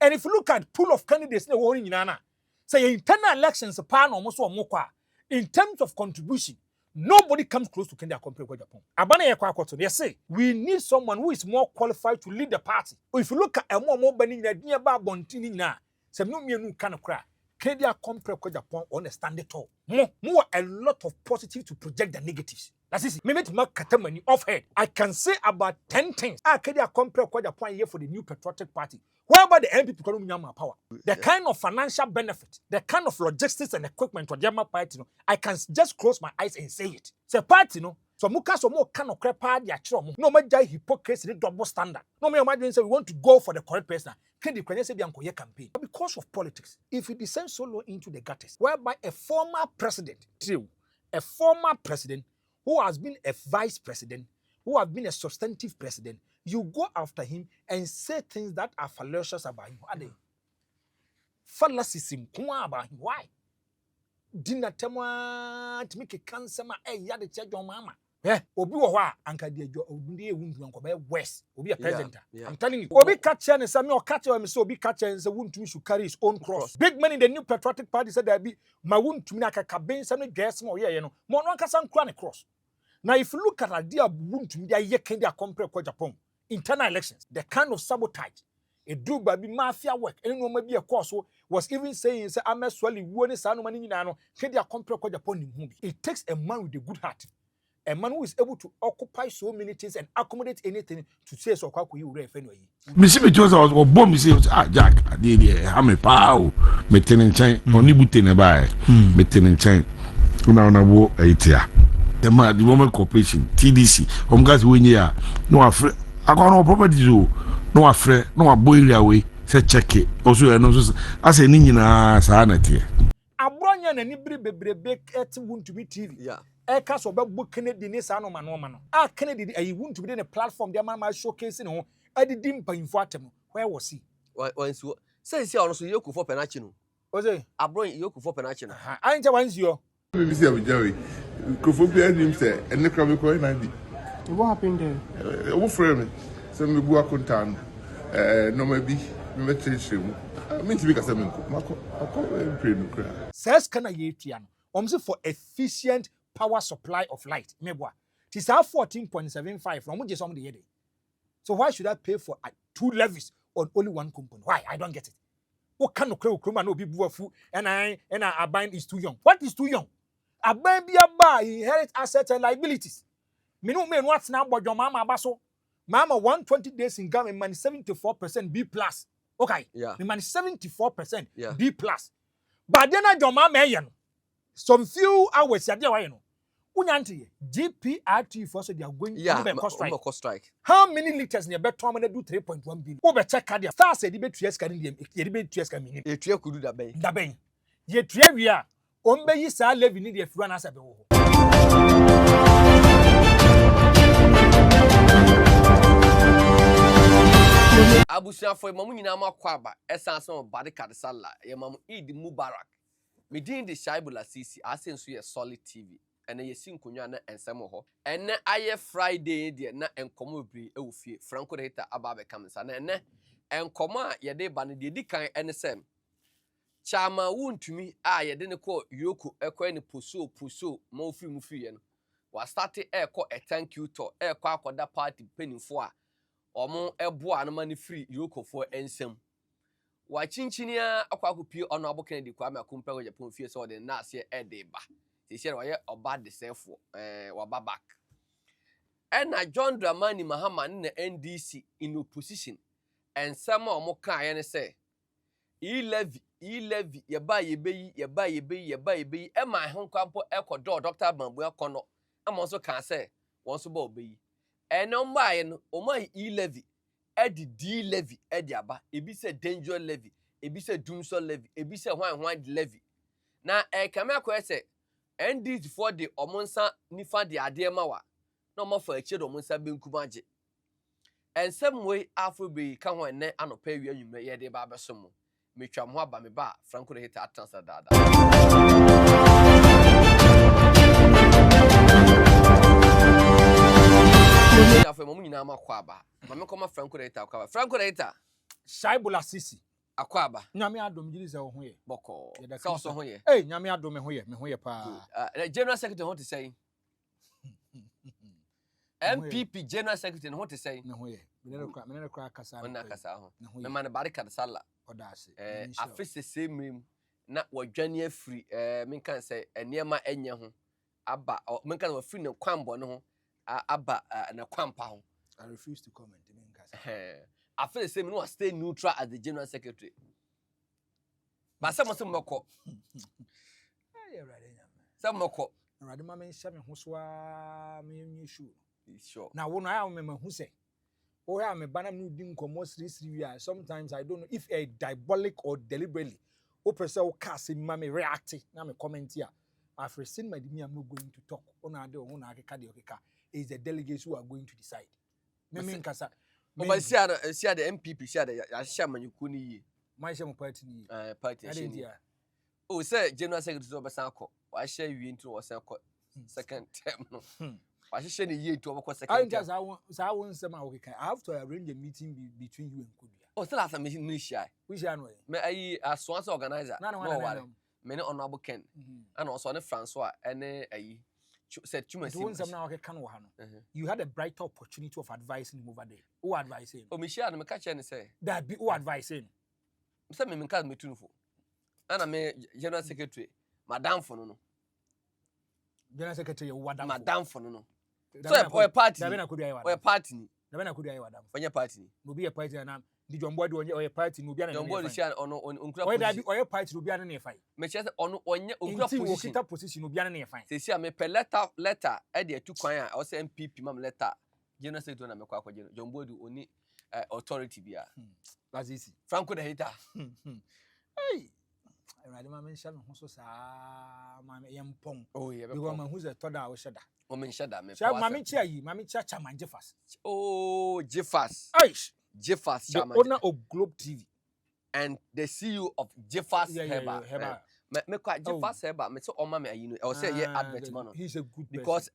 And if you look at pool of candidates, say internal elections, in terms of contribution, nobody comes close to Kenya compared with Agyapong. They say we need someone who is more qualified to lead the party. If you look at a more burning nearby Bontini now, some new kind of cry. Kenya compared with Agyapong on a standard tall. More a lot of positive to project the negatives. That's it. Maybe to make catamony off head. I can say about 10 things. Kenya compared with Agyapong here for the new patriotic party. Whereby the MP become power. The kind of financial benefit, the kind of logistics and equipment for the party, I can just close my eyes and say it. It's a party, so muka so more kind of crap party actually. No matter hypocrisy, double standard. No matter imagine say we want to go for the correct person. Can the Kenya say the Ankoye campaign? But because of politics, if you descend so low into the gutters, whereby a former president who has been a vice president, who has been a substantive president, you go after him and say things that are fallacious about him. What are they? Fallacies about him. Why? Dinner temwa to make a cancer ya the church mama. Obi wa anka de obi wuntu anko be west. Obi a president. I'm telling you. Obi catch and say me or catch and say obi catch and say wuntu should carry his own cross. Big men in the new patriotic party said there be my wuntu na ka ben some dress mo ye no. Mo no anka san kra cross. Now if you look at idea wuntu dia ye can dia compare with Agyapong. Internal elections, the kind of sabotage, a do baby mafia work, and no maybe a course was even saying, say, I'm a swelly, one is an money nano, can they compare upon him? It takes a man with a good heart, a man who is able to occupy so many things and accommodate anything to say so. How could you ref anyway? Missy Jones was born, Missy Jack, I did, I'm a pow, maintaining chain, only booting a buy, maintaining chain, now na war 8 year. The woman corporation, TDC, guys win here, no afraid. I got no property to no afraid, no boy away, say check it. Also, I know as a ninja sanity. A bronya and nibri bebe at wound to be TV. Yeah. A cast of book Kennedy Nisano Manomano. Ah, Kennedy, I want to be in a platform, their mama showcasing. I didn't pay for him. Where was he? Once you say, also, you could for Penachino. Was it? I brought you for Penachino. I ain't once you. Mr. Jerry, Kophobia him say, and the crab coin 90. What happened there? What frame? Some me go contan. No maybe me change him. I mean to be because I'm pray no cry. Says can I yetian? For efficient power supply of light. Mebwa. Tis our 14.75 from which is on the day. So why should I pay for 2 levies on only one component? Why? I don't get it. What kind of crowd no be food and I buying is too young. What is too young? I buy be a buy inherit assets and liabilities. Me no men what's now but your mama baso. Mama 120 days in government money 74% B plus. Okay. Yeah. Me money 74% yeah. B plus. But then your mama some few hours ya there you know. Unyanti GPRT for so they are going to strike. How many liters near better man do 3.1 billion? Over check cardia. Star said the bet 2 years can them. The bet 2 years can mean. A three could do that bay. That bay. Ye 3 we are. Ombe yi sa levi ni the fuan as a be wo. Abusia for mamu nyina ma kwaba essence of body card sala ye mamu Eid Mubarak me din de Shaibula CC asenso ye solid TV ene ye sinkonwa na ensem ho ene aye Friday de na enkomo bri ewufie Franco Rita ababe kamsa na ene enkomo a ye de ba ne de dikan ene sem chama wuntumi a ye de ne ko yoku ekwa ne poso ma ofiri mu fie no wa start ekọ a thank you to ekọ akoda party penifo a omo ebo anoma ne free yoko for ensem wa chinchinia akwakopie ono abokan di kwa makumpa go Japan fie so de na ase edeba se share waye oba de sefo wa babak ena John Dramani Mahama na NDC in opposition ensem omo kan ye ne se e levy ye ba yebeyi e ma honkwapo ekodo Dr. Bambu ekono am also can say won so ba obeyi eno mbaye no omai e-levy edi d-levy edi aba ebi se danger levy ebi se doomsday levy ebi se hwan levy na kame akọ ese NDC for the omonsa nifa de ade mawa na omofa achi do omonsa benkumaje ensem we afrobe ka ho ene anopa wi anwume ye de ba besomo metwam ho aba me ba Franco de hita atansa dada ya fe mamu nyina ma kwaba mame koma Franco Rita kwaba Franco Rita Shaibula CC Akwaba. Nyame adom giri se wo ho ye. Boko. Yɛda So Kristo. so ho ye. Nyame adom me ho ye pa. General Secretary ho te say. MPP General Secretary ho te say. Me ho ye. Me ne kra kasa. Onna kasa ho. Me Me man barika sala. Oda ase. Afise same na wadwane afiri men kan say enema enye ho aba men kan wafiri ne kwambo ne ho aba na kwampa ho. I refuse to comment. After same no stay neutral as the general secretary. But some moko. Some moko. Rade ma men hye me ho so a me nyi shu. Sure. Na wo no I me hu say. O ya me bana me di nkomo siri wi a sometimes I don't know if a diabolic or deliberately. O person o cast in me react na me comment here. After seen my me I'm not going to talk. Ona ade ho na akeka de okeka. Is the delegates who are going to decide. Me nkasa. But see the MPP see the ya hye manyuku ni yi. My shame party ni. Party hye. Oh say general secretary obesan akọ. Wa hye wi ntu wo san akọ second term no. Wa hye ni yi ntu obekọ second term. I won't say my okay. I have to arrange a meeting between you and Kubia. Oh still as a me share. Which one way? Me ayi aswan organizer. No worry. Me ne honorable Ken. And also ne Francois ene ayi said Chuma you had a brighter opportunity of advising him over there. Who advising? Oh, Michelle, me catch any say. That be who advising? Say me call me tunfo. And I'm general secretary. Madam for no. General secretary Madam for no. So a party. Or a party. The man could be madam. For your party. No be a party and did your boy or a party no be an boy share on or a party to be an near fine. Me chest on position will be an near fine. Say see me per letter e to kwanya or say MPP mam letter. General secretary na me kwa general. John Boy do oni authority bia. That's easy. Franco the hater. Hey. Rade ma mention ho so saa ma yempong. Oh yeah, because man who's a toda o sheda. O men sheda me. Sha ma me chia yi, ma me chia Chairman Jeffers. Oh, Jeffers. Aish. Jeffers the owner of Globe TV and the CEO of Jeffers Heba. Me kwa Jeffers Heba me say o ma me ayi no. I say yeah advert man. He's a good because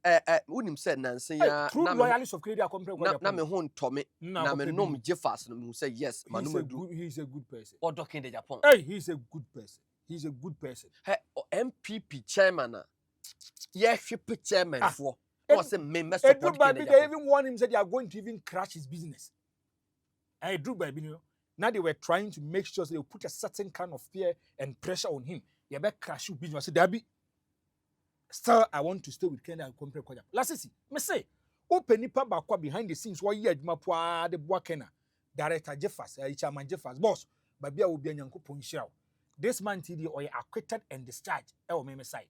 unim said nanse ya na loyalist of Canada compare na me ho ntome na me nom Jeffers no me say yes manum he's a good person. Or talking the Japan. Hey, he's a good person. He's a good person. Hey, MPP chairman yeah ship chairman for or say me support Canada. They even warned him said they are going to even crash his business. I drew by you know. Now they were trying to make sure they put a certain kind of fear and pressure on him. You better crash your business. I said, Debbie, still I want to stay with Canada and compare Koya. Let's see. Me say, open nipa bakwa behind the scenes. Why you ma poa the Buakena director Jeffers, Chairman Jeffers, boss. Babia will be a yanko ponchao. This man TD or acquitted and discharged. Me side.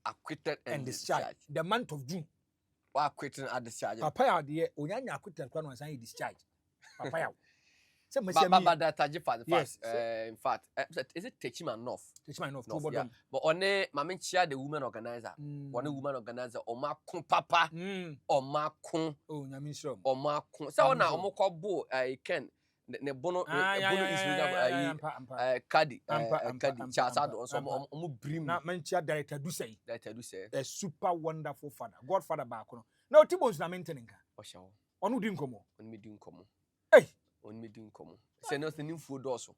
Acquitted and discharged. The month of June. Or acquitted and discharged. Papa out there, Onyanya acquitted when was I discharged. Papa out. But that Jeffers in fact, is it Techima North? Techima North. Yeah. But on Mammy Chia, the woman organizer, one woman organizer, or Macon Papa, or Macon, oh, Yamisho, or Macon. So now, Moko Bo, I can. Ne bono is Kadi Chasado or some brim na mentia director do say a super wonderful father godfather back no Tibos na maintaining o sha onu di nkomo on me di nkomo hey on me di nkomo say no the info doso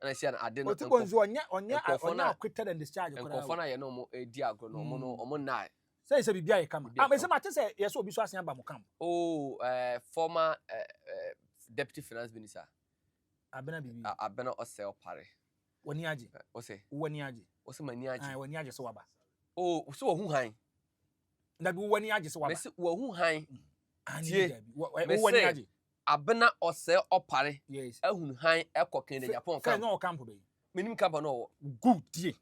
and I say na ade no Tibos onya acquitted and discharged ko for na ye no mo edi agro no mo no mo na say bibia ye kama me say mate say yes obi so asen aba mo camp oh former Deputy Finance Minister Abena bibi Abena Osel Pare wani aje ose wani aje ose mani aje wani aje so waba oh so hu han na bi wani aje so waba me se wo hu han tie wani aje Abena Osel Opare yes ehun han ekoken de Japan camp no camp be minim camp no good tie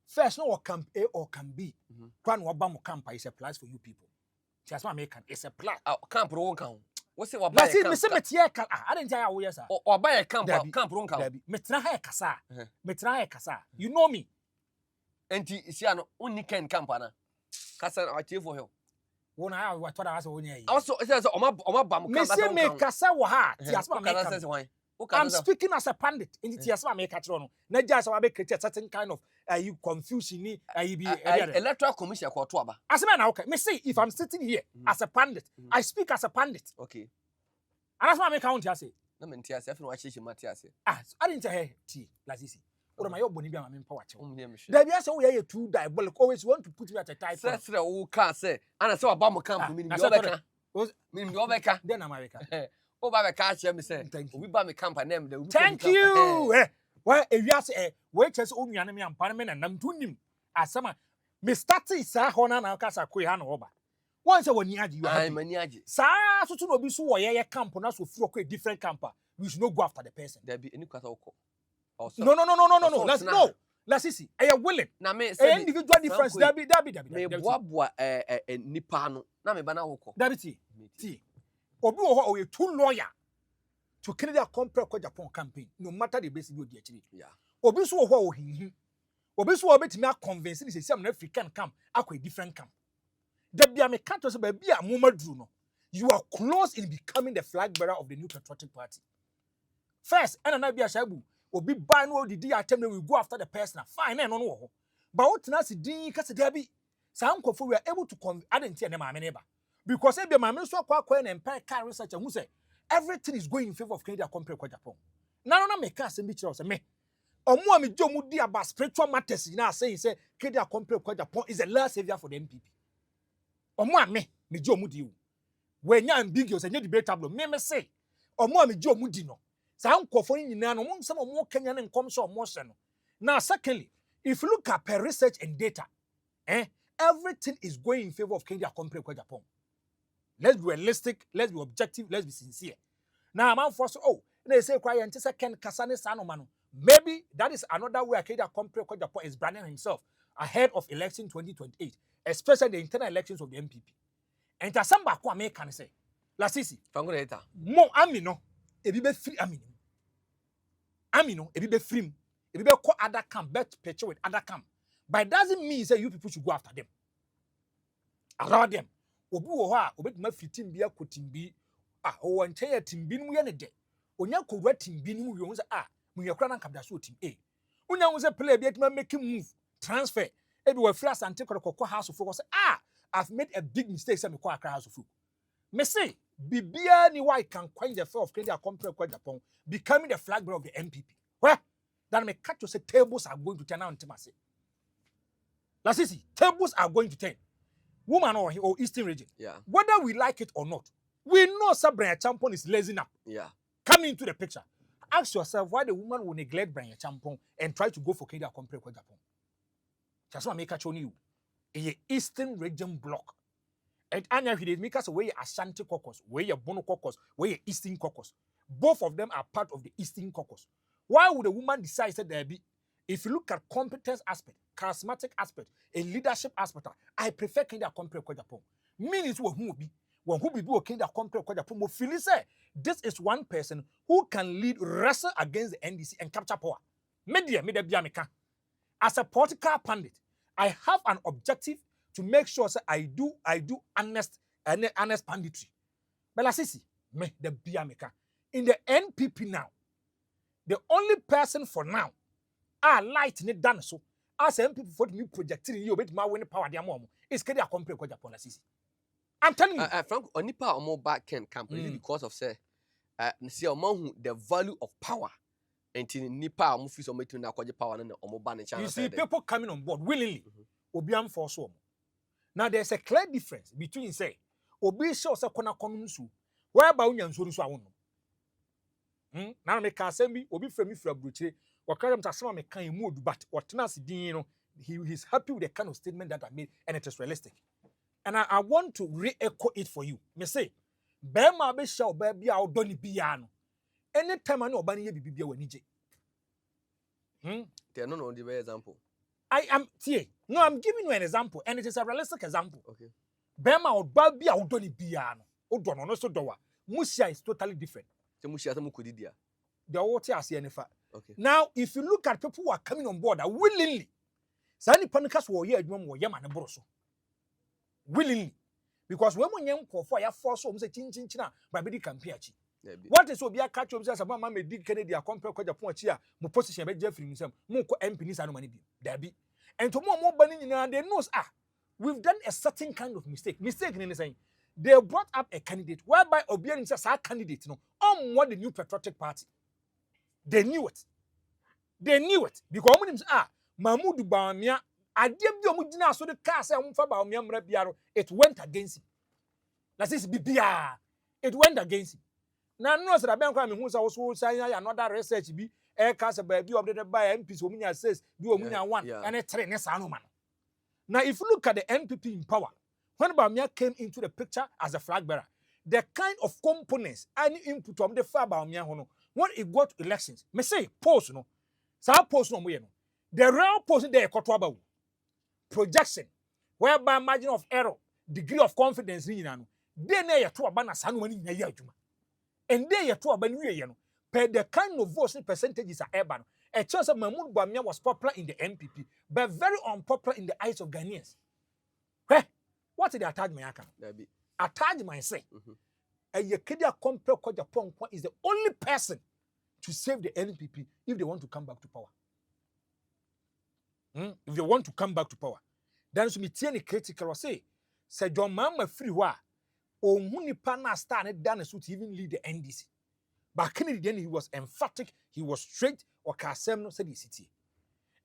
first no camp A or camp B kwan wo ba mo camp is a plus for you people just what American it's a plus camp ro kan what's it waba camp me say metie kan I didn't tell you yes waba camp ro kan metra ha kasa you know me enti isia no onni ken camp ana kasa atie for hell wona ha wa toda asa wonya yi also say oma ba mo camp me say me kasa wo ha ti asma me camp I'm speaking as a pandit in the asma me ka tro no na ja sa wa be create a certain kind of confusion ni be electoral commission ko to aba asma na okay me say if I'm sitting here as a pandit I speak as a pandit okay and asma me count ya say na menti ase afi no wachichi mati ase I didn't say tea lasisi or my oboni bia ma power chew umne mhwe there be say we are too diabolic always want to put me at a tight sesre wo ka se ana se waba mo camp mi ni obeka mi ni obeka then America o ba be ka che me se obi ba me camp na me de thank you well ewiase we chese onuane me ampa me na nam tunim asama me start isa ho na kasa koi ha na oba one say woni age you ai mani age sa so to no bi so wo ye camp na so furo ko a different camper we should not go after the person there be any kwata okọ no let's see I am willing na me say individual difference there be me boa nipa no na me ba na okọ there be ti obi wo ho o ye two lawyer to Canada compare ko Japan campaign no matter the basic odi akiri yeah obi so wo ho o hinhi obi so obetimi a convince ni say am na African camp akwa different camp da bia me can't say ba bia moma duru no you are close in becoming the flag bearer of the new patriotic party first and na bia shabu obi ba no odidi atem na we go after the person fine no no ho but what na se din ka se da bi sa nkofo we are able to identify na maame ne ba because e be maame so akwa na empire car research who say everything is going in favor of Canada compare kwa Japan na me ka se bi kire say me omo a me jomu di about spiritual matters na say Canada compare kwa Japan is the last savior for the MPP omo a me jomu di o we nya ambiguous nya debatable me say omo a me jomu di no sa nkofo nyina no mo nsem omo Kenya ne nkom so omo hye no now secondly if you look at per research and data everything is going in favor of Canada compare kwa Japan. Let's be realistic, let's be objective, let's be sincere. Now, I'm forced they say, quiet, Ken Kasane Sanomano. Maybe that is another way Canada compare Japan is branding himself ahead of election 2028, especially the internal elections of the MPP. And to some back, I can say, La Sisi, more Amino, a be free Amino, a be free, a be call other camp, bet picture with other camp. But it doesn't mean that you people should go after them. Allow them. Obi wo ha obetuma fitim bia kotimbi o wonche ya timbi nu ye ne de onya kowura timbi nu wi onse mu ye kra na nkabda so tim onya onse play bia tuma make move transfer e be wa free asante kokko house of say I've made a big mistake say me kwa akra house of me say bibia ni why can quench the fear of Canada compare kwa Japan becoming the flag bearer of the MPP where that me catch you say tables are going to turn out ntimase la sisi tables are going to turn woman or Eastern region. Yeah. Whether we like it or not, we know Brian Champon is lazy up. Yeah. Coming into the picture. Ask yourself why the woman will neglect Brian Champon and try to go for Canada compare with Japan. Just want to make a show you. A Eastern region block. And Anya Hide make us away Ashanti caucus, where Bono caucus, where Eastern caucus. Both of them are part of the Eastern caucus. Why would a woman decide that there be? If you look at competence aspect, charismatic aspect, a leadership aspect, I prefer Canada compare with Japan. Meaning who be Canada compare with Japan. Feel say this is one person who can lead wrestle against the NDC and capture power. Media biameka. As a political pundit, I have an objective to make sure that I do honest punditry. But Lasisi, me the biameka. In the NPP now, the only person for now light ne done so as people for me projecting you bet my win power their mom is Canada compare kwa Japan Lasisi. I'm telling you Frank onipa omo back can camp because of say see omo the value of power enti nipa omo fi so metu na kwaje power na omo ba ne chance. You see people coming on board willingly obi am for so. Now there's a clear difference between say obi show say kona kono nsu whereby unya nsu nsu awon na me ka say bi obi frami fra bruchire wakare mtasema me kan mu odu but whatena se din no he's happy with the kind of statement that I made and it is realistic. And I want to re-echo it for you. Me say, Bema be show baby out doni biano. Anytime I know bani ye bibia wanije. No, the example. I'm giving you an example, and it is a realistic example. Okay. Bema or baby out doni biano. Odono no so dowa. Musia is totally different. So Musia mu kodidia. The water as yenefa. Okay. Now, if you look at people who are coming on board willingly, Sani panikas wo ye adwuma wo ye ma ne boroso. Willingly, because when we young for ya force so say chin na ba be di campaign achi. What is obi aka chom say mama me di Canada compare kwa Japan achi a mo position be Jeffrey nsam mo ko MP ni sa no mani bi. Dabi. And to mo bani nyina they knows we've done a certain kind of mistake. Mistake ni say they brought up a candidate whereby Obianim says our candidate no what the new patriotic party. They knew it. They knew it because Mahmoud Bawumia adiem bi omudina so the car say umfa Bawumia mra biaro it went against him. That is bibia. It went against him. Now no say that ben kwa me hu say so say another research bi e ka say ba bi updated by MPs omunya says bi omunya 1 and 3 ne sa no man. Now if you look at the NPP in power when Bawumia came into the picture as a flag bearer, the kind of components and input from the far Bawumia hono when it got to elections, me say post no, so post no mo no. The real post there koto projection, whereby margin of error, degree of confidence ni no. They na ye to aba na sa no mani nya ye adwuma. And they ye to aba ni ye no. Per the kind of votes percentages are eba no. A chance of Mahmoud Bawumia was popular in the NPP, but very unpopular in the eyes of Ghanaians. Hey, what did they attach my account? Attach my say. A Yekedia Compre Agyapong is the only person to save the NPP if they want to come back to power. If they want to come back to power. Then so me tieni critical say John Mama free wa ohuni pana star ne dan so to even lead the NDC. But Kennedy then he was emphatic, he was straight or kasem no said the city.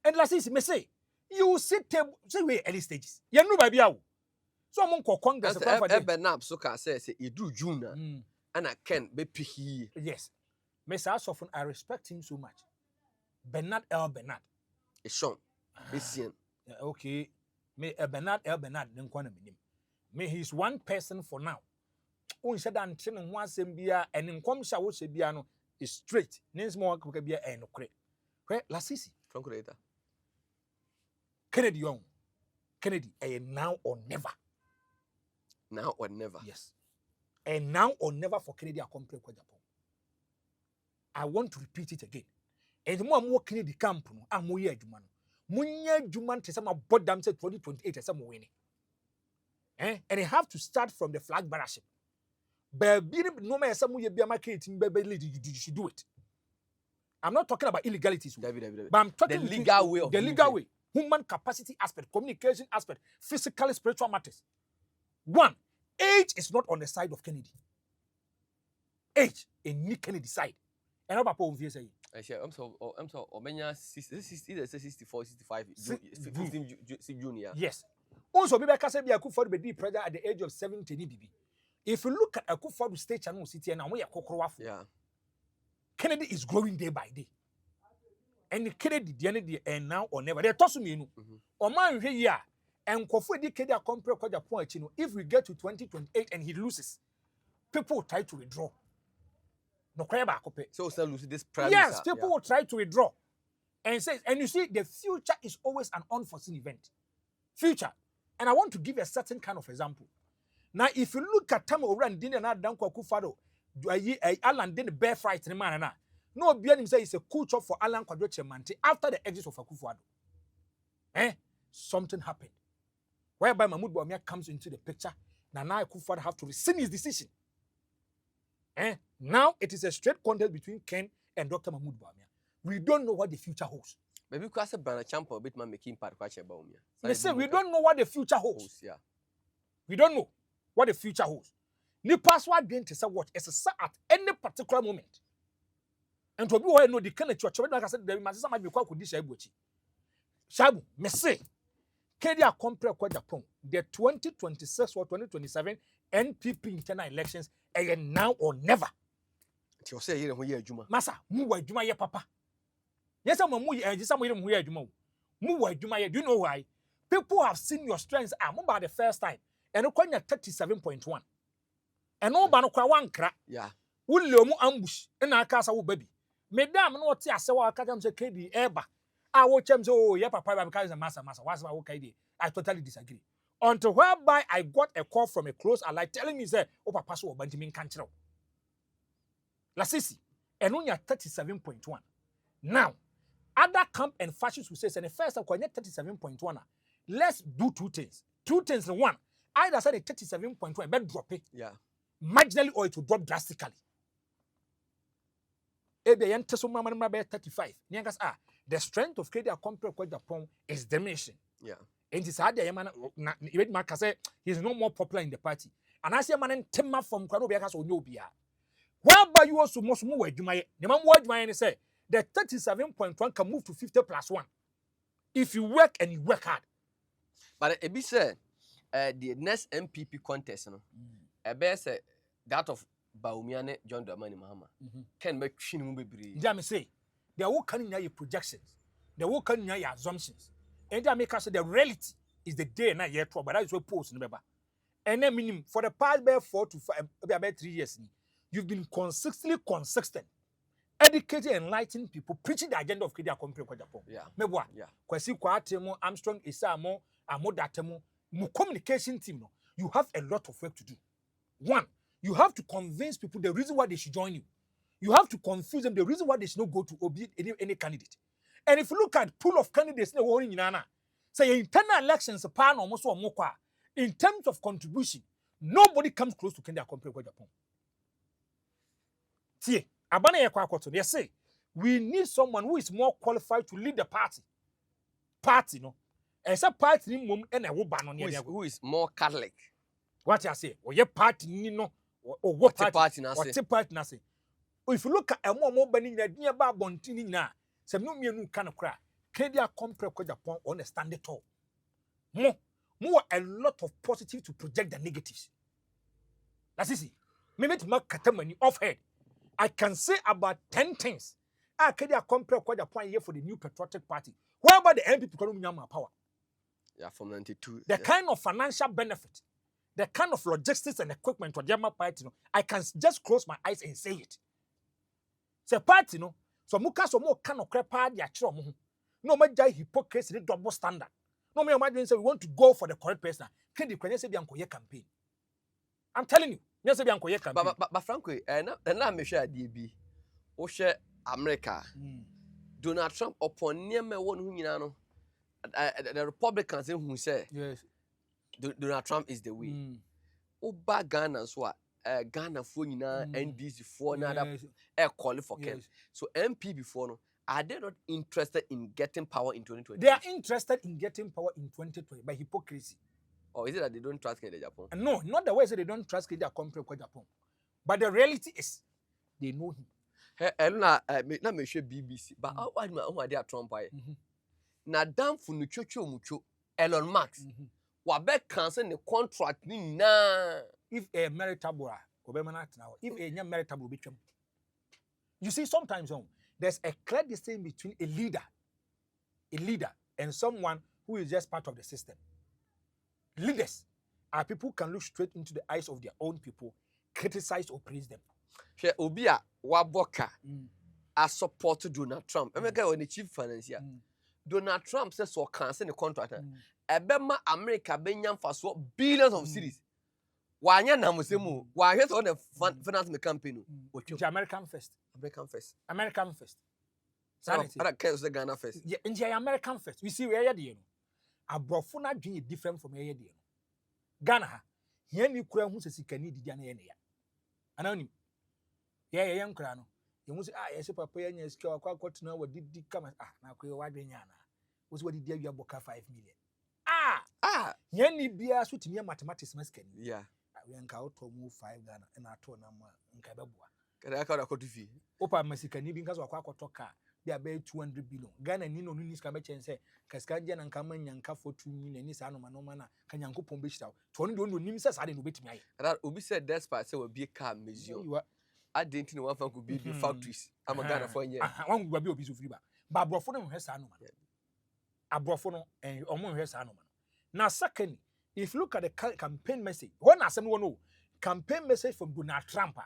And last is me say you sit table say we early stages. You know baby how. So among Congress Bernard so ka say Edu June and I can be picky. Yes. Mr. Asofun, I respect him so much. Bernard L. Bernard. It's Sean. Okay. Me Bernard L. Bernard me he's one person for now. On said that and once bia and in come sha wo se bia no is straight. Names more ka bia e no kre. Where Lasisi from creator. Kennedy young. Kennedy now or never. Now or never. Yes. And now or never for Kennedy Compre Agyapong. I want to repeat it again. And the more Kennedy camp no amoye adwuma no. Munya adwuma te sama bodam say 2028 say mo win. And they have to start from the flag bearership. Baby no me say mo ye bia marketing baby you should do it. I'm not talking about illegalities. But I'm talking the legal way of the legal way. Human capacity aspect, communication aspect, physical, spiritual matters. One, age is not on the side of Kennedy. Age, in Kennedy side. And how about Papa say? I'm so Omenya 64, 65, 15 junior. Yes. Also, Bibi Kasabi Akufo be president at the age of 70 BB. If you look at Akufo state channel city and we are yeah. Kennedy is growing day by day. And Kennedy the end and now or never. They toss me no. O man here and Kofu di Kennedy Compre Agyapong if we get to 2028 and he loses, people will try to withdraw. No creba kope. So lose this premise. Yes, people will try to withdraw. And says, and you see, the future is always an unforeseen event. Future. And I want to give a certain kind of example. Now, if you look at Tamo Oran Dini and Danko Akufo, Alan didn't bear fright in man. No, Bianim say it's a culture for Alan Kwadwo Mante after the exit of Akufo. Something happened. Whereby Mahmoud Bawumia comes into the picture. Now Akufo have to rescind his decision. Now it is a straight contest between Ken and Dr. Mahmoud Bawumia. We don't know what the future holds. Maybe because a banner champion bit man making part kwache Bawumia. They say we don't know what the future holds. Yeah. We don't know what the future holds. Ni password being to say what is at any particular moment. And to be why no the kind of church like I said there must might be quite could this Shabu, me say Kennedy Compre Agyapong the 2026 or 2027 NPP internal elections now or never. You say here who juma. Masa, mu wa juma ye papa. Yes, I'm mu ye some way mu ye juma. Mu wa juma ye. Do you know why? People have seen your strengths about the first time. And you 37.1. And no ba no kwa wankra. Yeah. Wo le mu ambush na aka sa wo baby. Madam no ti asewa aka jam say KD eba. Ah wo chem say oh ye papa ba because masa what's my okay dey. I totally disagree. Until whereby I got a call from a close ally telling me say oh papa so obantimi kan kire. Lasisi enonya 37.1. Now other camp and fascists will say and the first time 37.1. Let's do two things. Two things. One, either say the 37.1 but drop it. Yeah. Marginally or it will drop drastically. Ebe yente so mama na 35. Nyangas the strength of Kennedy Compre Agyapong is diminishing. Yeah. And it's hard na even Mark say he's no more popular in the party. and I say man tema from kwano be aka so onyo bia whereby you also most move adwuma ye ne mam adwuma ye say the 37.1 can move to 50 plus 1 if you work and you work hard. But it be said the next MPP contest no be say that of Baumiane John Dramani Mahama can make chin bebre. Let me say there will can your projections, there will can your assumptions, and that make us say the reality is the day na year 12, but that is what post remember. And then minimum for the past 4 to 5 about 3 years you've been consistently consistent, educating, enlightening people, preaching the agenda of Kedia Compre kwa Japan. Yeah. Mebwa. Yeah. Kwasi kwa atemo Armstrong Isamo Amodatemo mu communication team no. You have a lot of work to do. One, you have to convince people the reason why they should join you. You have to confuse them the reason why they should not go to obey any candidate. And if you look at pool of candidates say internal elections almost in terms of contribution, nobody comes close to Kenya Compre kwa Japan. See, abana ye kwa koto. They say we need someone who is more qualified to lead the party. Party, no. And some party ni mum ene wo ba no who is more Catholic. What I say? Or your party ni no or what party na say? What party na say? If you look at a more bani na ba bontini na se no mienu kan kra. Kenya Compre kwa Japan on a stand tall. More a lot of positive to project the negatives. That's easy. Maybe to mark katamani off head. I can say about 10 things. I can compare quite a point here for the new patriotic party. Where about the MPP economic power? Yeah, from 92. The kind of financial benefit, the kind of logistics and equipment for the party, I can just close my eyes and say it. It's a party, no. So muka so more kind of crap party actually. No matter hypocrisy, double standard. No matter say we want to go for the correct person. Can the Kenya say be ankoye campaign? I'm telling you. Yes, be ankoye campaign. But frankly, na me share DB. O share America. Donald Trump upon near me one who nyina no. The Republicans who say Yes. Donald Trump is the way. Oba Ghana so Ghana for nyina NDC for na call for Ken. So MP before no. Are they not interested in getting power in 2020? They are interested in getting power in 2020 by hypocrisy. Or is it that they don't trust Kenya Japan? No, not the way that they don't trust Kenya Compre Japan. But the reality is, they know him. Na me share BBC, but how they are Trump by. Na dam fu no chocho mucho Elon Musk. Wa be cancel the contract ni na. If a meritable, if a meritable between. You see, sometimes there's a clear distinction between a leader, and someone who is just part of the system. Leaders are people who can look straight into the eyes of their own people, criticize or praise them. She Obia Waboka I support Donald Trump. America when the chief financier. Donald Trump says so cancel the contract. Ebema America benyam for so billions of cities. Wanya na musemu. Wanya on the finance me campaign. American first. American first. American first. I can't say Ghana first. Yeah, in American first. We see where you're Abrofuna doing it different from here. Ghana, here you cry who says he can need the Jana. Anonymous. Yeah, young crano. You must yes, papa, and yes, quite know what did come now. What was what did you book 5 million? Yenny be a suit me mathematics masking. Yeah, I went out to move 5 Ghana and I told them in Kababua. Can I call a cotton fee? Opa Messican, because of Quaco Toka. They are about 200 billion. Ghana Nino Nunis Kabacha and say, Cascadian and Kaman Yanka for 2 million is Anomanoma, Kanyanko Pombishta. 20 don't know Nimsas, I didn't wait me. That will be said, that's part will be a car museum. I didn't know one could be factories. I'm a Ghana for a year. One will be a piece of river. But Brofono has Anoman. A Brofono and Omon has Anoman. Now, second, if you look at the campaign message, when I someone know campaign message from Donald Trump,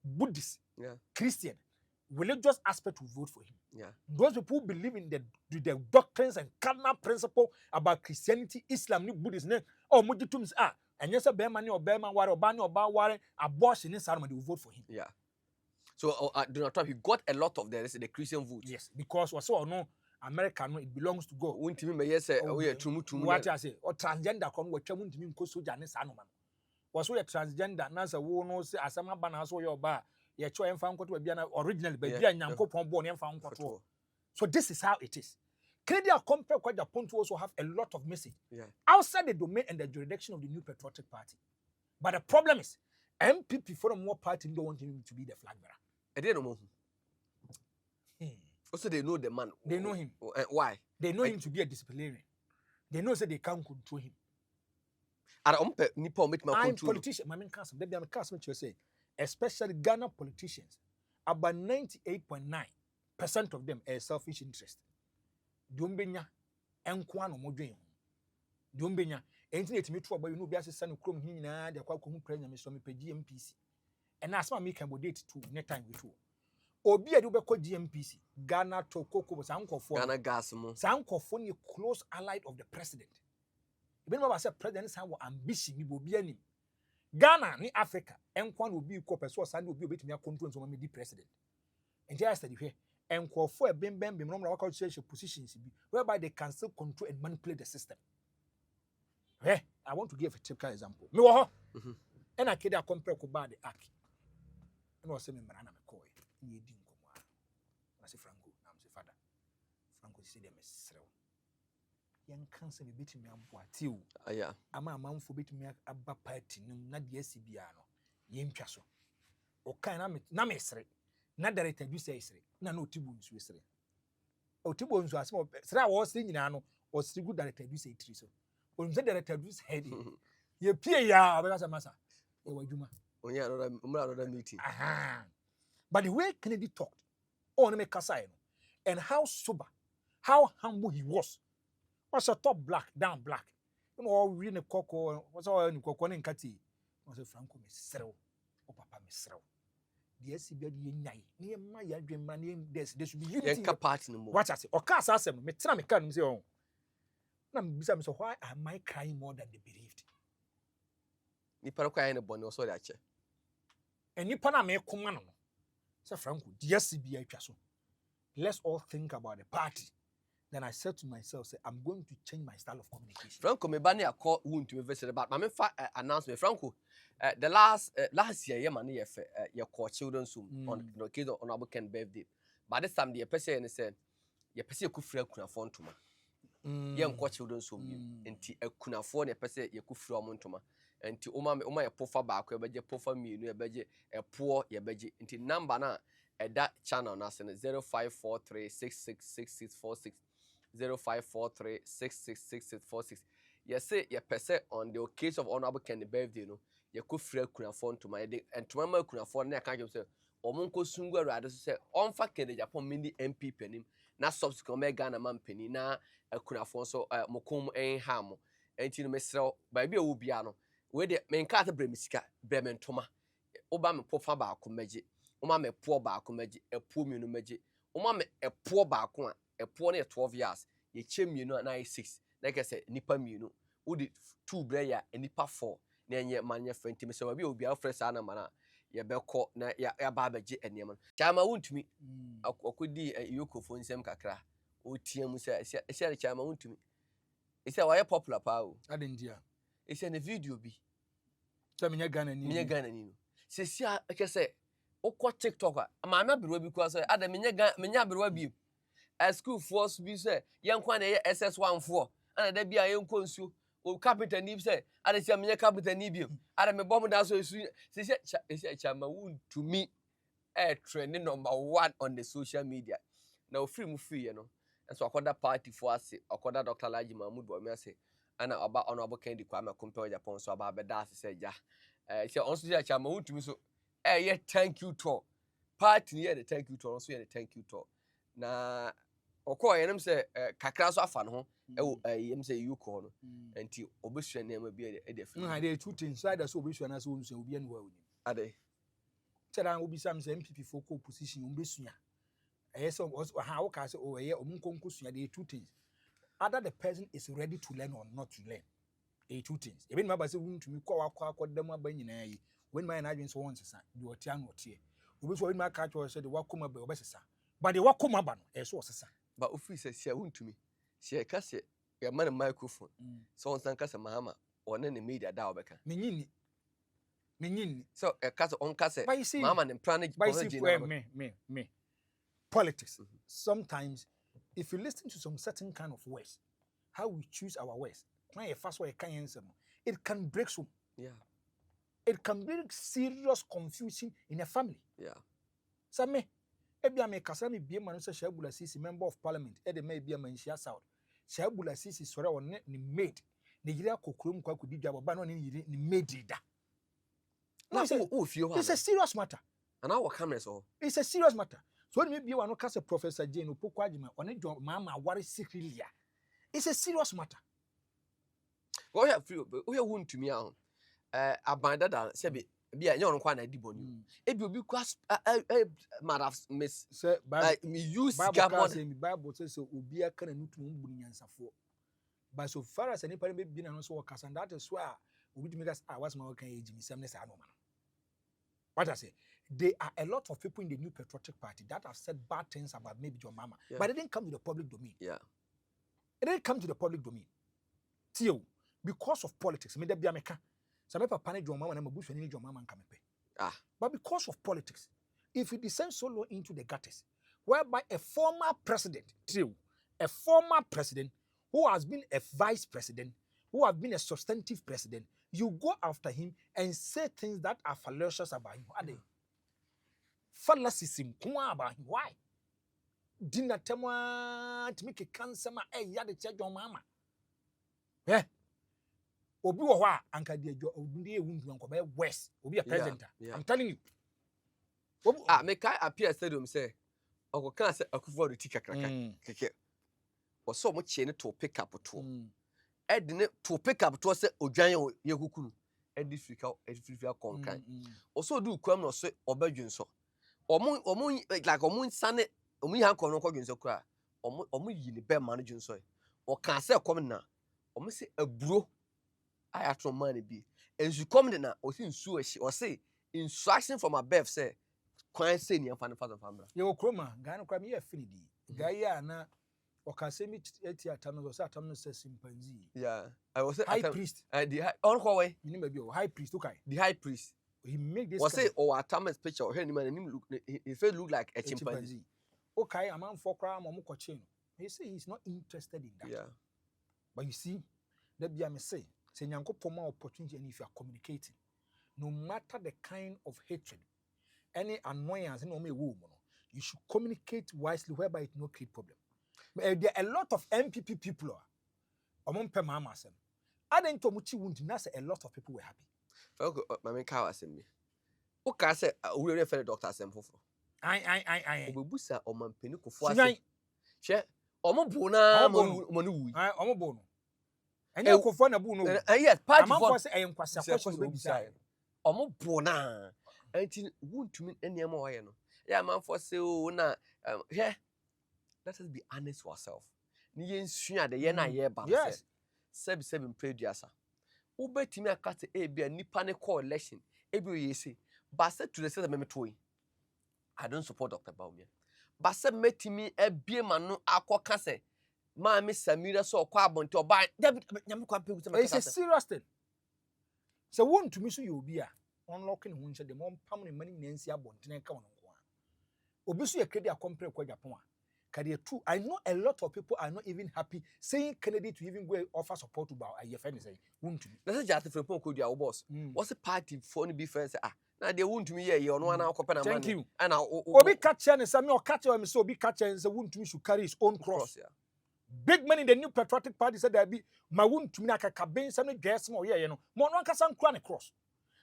Buddhist, Christian, religious aspect will vote for him. Yeah. Those people who believe in the doctrines and cardinal principle about Christianity, Islam, Buddhism, or Mujitums are, and yes, a bear money or bear man, or ban or bar warrant, abortion in Salomon, they will vote for him. Yeah. So Donald Trump, he got a lot of the Christian vote. Yes, because was so no American, it belongs to God. Won't you yes, true. What I say, or transgender come with Chamun to me, Kosu Janis Anoman. Was so a transgender, Nasa Wonos, Asama Banas or your bar. Yeah, try and found what be originally, but yeah, born and found control. So this is how it is. Canada Compre quite the point to also have a lot of message outside the domain and the jurisdiction of the new patriotic party. But the problem is, MPP for more party don't want him to be the flag bearer. I didn't know. Also, they know the man. They know him. Why? They know him to be a disciplinarian. They know that they can't control him. I'm politician. My main council. Maybe I'm a council. What you say, especially Ghana politicians, about 98.9% of them are selfish interest. Dumbenya, enkwa no modwen. Dumbenya, enti na etimi to about you know be asesa no krom hin nyina de akwa ko premier so me pagi MPC. And as ma me can date too next time we too. Obi ade be ko GMPC Ghana to koko sankofo Ghana gas mo sankofo ne close allied of the president. Even ma say president san wo ambition ni obi anim. Ghana ni Africa enkwa no obi ko person san obi obetumi control so ma di president. And just study here enkofo e bembem no na waka change positions bi whereby they can still control and manipulate the system. Hey, I want to give a typical example. Me wo ho. And I kid compare ko ba the ark. And was say me mara na me call ye di nkomo a. Na say Franco, na me say father. Franco say dem esrew. Yen kan say me betimi ampo ati o. Aya. Ama amanfo betimi aba party num na de asibia no. Yen twa so. O kan na me sre. Na director bi say sre. Na otibu nsu sre. Otibu nsu asem sre a wo sre nyina no, o sre good director bi say tri so. On say director bi say head. Ye pie ya obeka say masa. E wadwuma. Only another meeting. But the way Kennedy talked, on me kasai no, and how sober, how humble he was a top black, down black. You know, all really cocoa, was all in cocoa and catty. Was a Franco Missero, or Papa Missero. The SCB near my dream money, there should be unity. Party no more. Watch us, or cast us, Metrami can say, oh, so why am I crying more than they believed? Nipa kwa ene boni oso dache. And nipa na me kuma no. Say Franco, DSCB atwa so. Let's all think about the party. Then I said to myself, say I'm going to change my style of communication. Franco me ba na call won to me visit about. Me fa announcement Franco. The last year ye man ye fe ye call children's home on the occasion on Honorable Ken birthday. But this time the person said ye person ku frɛ kunafo ntoma. Ye nko children's home enti kunafo ne person ye ku frɛ om ntoma. Enti oma ye pofa baako ye beje pofa mienu ye beje epo ye beje enti number na that channel na se 0543666646 0543666646 ye say ye pese on the occasion of Honorable Ken birthday no ye ko frɛ kunafo ntoma ye de ntoma ma kunafo na ka say omonko sungu awrade so say onfa Ken Agyapong mini MP panim na subsequent me Ghana man pani na kunafo so mokom enham enti no mesrɛ ba bia wo bia no we de menka ta bremisika brementoma oba me pofa baako magye oma me po baako magye epo mienu magye oma me epo baako a epo na 12 years ye che mienu na 6 na ke se nipa mienu wo de 2 breya nipa 4 na enye manye frenti me se ba bia obi afresa na mana ye bekọ na ya ba bagye enema chama wontumi akodi yokofo nsem kakra o tiam se chama wontumi ese wa ye popular pa o adendia ese na video bi so menya Ghana ni no se si akese okọ TikTok a ma na berwa bi kwa so ada menya berwa bi a school force bi se ye nkwa na ye SS1 fo ana da bia ye nkọ nsuo o capital ni se ada sia menya capital ni bi ada me bomb da so se chama to me trending number 1 on the social media na ofiri mu free ye no enso akoda party for ase akoda Dr. Laji Mahmood bo me ase ana aba Honorable Candy kwa me compare Agyapong so aba beda ase se ja se on so ya chama wontumi so ye thank you to party ye the thank you to so ye the thank you to na okọ ye nem se kakra so afa no ho yem se you call no enti obesua na ma bi e de fi na dey two things side so obesua na so onsu obi anu wa oni ade tera obi sam se MPP for co position obesua so ha wo ka se o ye omunkonkosua dey two things either the person is ready to learn or not to learn two things even ma ba se wuntumi kwa akwadam aba nyina yi when my na adwen so won sesa di otia no otie obesua when ma catch or say the wakoma ba obesesa but the wakoma ba no so sesa ba ofiri se sia wuntumi sia ka se ya man microphone so on san ka se mahama one ne media da obeka menyini so ka se on ka se mahama ne plan me politics sometimes if you listen to some certain kind of words how we choose our words when you fast way can answer it can break some it can bring serious confusion in a family. Yeah. So me, ebi ame kasa me bie manu se Shebula Sisi member of parliament e de me bie man Shia South. Shebula Sisi sore won ne maid ne yire akokrom kwa kudi dwa baba no ne yire ne maid da. No, it's a serious matter. And our cameras all. It's a serious matter. So when maybe one kase Professor Jane Opokwadjima on it mama worry secretly. It's a serious matter. Go here free. We are wound to me out. Abandoned that sebi be a young one I did on you. It will be quite madam miss me use Bible says so ubia kana nutu mbuni nyansafo. But so far as anybody may be no so workers, and that is why we make us was my okay age me some no man. What I say, there are a lot of people in the New Patriotic Party that have said bad things about maybe your mama, but it didn't come to the public domain. Yeah. It didn't come to the public domain. Tio, because of politics, me there be America. Some people panic your mama and my bush and your mama and come pay. But because of politics, if it descends so low into the gutters, whereby a former president, Tio, a former president who has been a vice president, who has been a substantive president, you go after him and say things that are fallacious about him. Are they? Fallacies about him. Why? Dinner tema to make a cancer ma yada check your mama. Yeah. Obi wo wa anka de obi e wundu anko be west. Obi a president. I'm telling you. Make I appear stadium say Uncle can say akufo the ticket keke. Or so much chain to pick up to. Edine to pick up to say odwan ye hukunu. Edifika konkan. Also do kwam no say obadwun so. Omo like omo sane omo yan kom no kwadwun so kra. Omo yi ne be manage so. O kan say kom na. Omo say aburo ayatro man bi. Ensu kom na o say nsu ahyi. O say instruction from above say kwan say ni amfa father family. Ye okroma gan kwa me ye finidi. Guy ya na okasemi eti atamno so atamno say simpanzi. Yeah. I was high priest. The high on way. You know maybe high priest okay. The high priest. He make this was say atam's picture or him look he face look like a chimpanzee. Okay, a man for crime or mukochino. He say he's not interested in that. Yeah. But you see, that be a say nyanko poma opportunity, and if you are communicating, no matter the kind of hatred, any annoyance, you should communicate wisely whereby it no create problem. There are a lot of MPP people among Pemama. I didn't tell Muchi wound a lot of people were happy. Okay, my main car was in me. Okay, say we refer the doctor sem fofo. I. Obebusa o man peni ko fo ase. She omo bu na mo ni wu. Omo bu no. Enye ko fo na bu no. Yes, party for say en kwasa question be bisa. Omo bu na. Enti wuntumi enema o ye no. Yeah, man for say o na let us be honest with ourselves. Ni yensua de ye na ye ba. Yes. 7 preduasa. Ubetimi akate ebia nipa ne call election. Ebi ye say, but said to the say me toy. I don't support Dr. Baumia. But said metimi ebie manu akwa kase. Ma me Samira so kwa abonte oba. It's a serious thing. So won to me so you be unlocking won the mom permanent money nancy abonte na ka wono kwa. Obi so ye kredi akompre kwa Agyapong. True. I know a lot of people are not even happy saying Kennedy to even go offer support to Bao. I friend say, won't to me. That's just for people could your boss. What's the party for the friends? Now they won't to me, you know, and thank you. And Obi catcher and some more catcher and so be catcher and the wound to me should carry his own cross. Yeah. Big men in the New Patriotic Party said there be my wound to me like a cabin, some dress more, yeah, you know, more one can crown cross.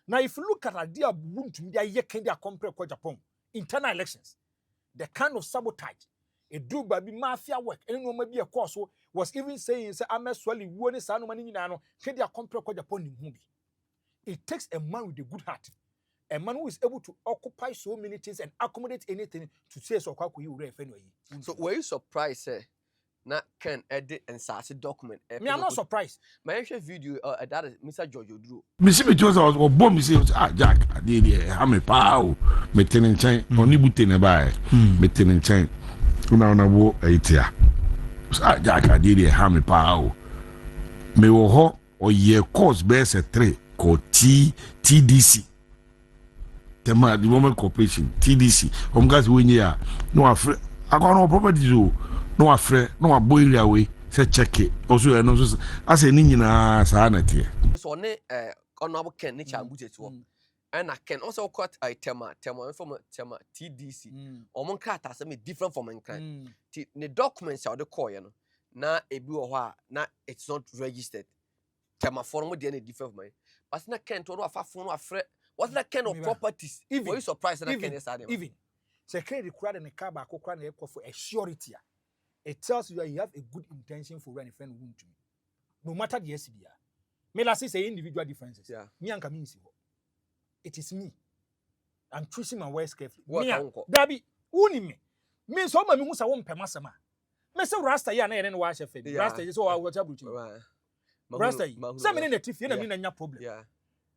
Now, if you look at a dear wound to me, I can't compare Agyapong internal elections, the kind of sabotage. A do baby mafia work. Anyone may be a course was even saying, I'm a swelly one son money nano, can they compare Agyapong in movie? It takes a man with a good heart, a man who is able to occupy so many things and accommodate anything to say so. So were you surprised, not can edit and sassy document? Me, I'm not surprised. My video that is Mr. Giorgio Drew. Missy Jones was bomb, Jack, I did I'm a pow, meeting chain, only booting by meeting chain. Una wo etia Jack adidi ha me pa o me wo ho o ye course base 3 ko TDC tema the woman corporation TDC guys we nya no afre akọ properties o no afre no aboiri awe se check it also no so ase ni nyina sa na tie so ne honorable Ken ni chambu tetu and I can also cut a tema from tema TDC omon krata say me different from nkran the documents are the call you know na ebi wo ho na it's not registered tema form dey na different from but na ken to afa phone afre what that kind of properties even, were you surprised that ken is even secretary crowd and the car back crowd na for a surety it tells you that you have a good intention for when a friend won't to me no matter the SBA me la say individual differences me and me see it is me I'm choosing my words carefully me dabi uni me so ma me hu sa wo mpema sama me say rasta ya na ye ne wa hye fe rasta is so wa wacha buchi rasta say me ne tifi na me na nya problem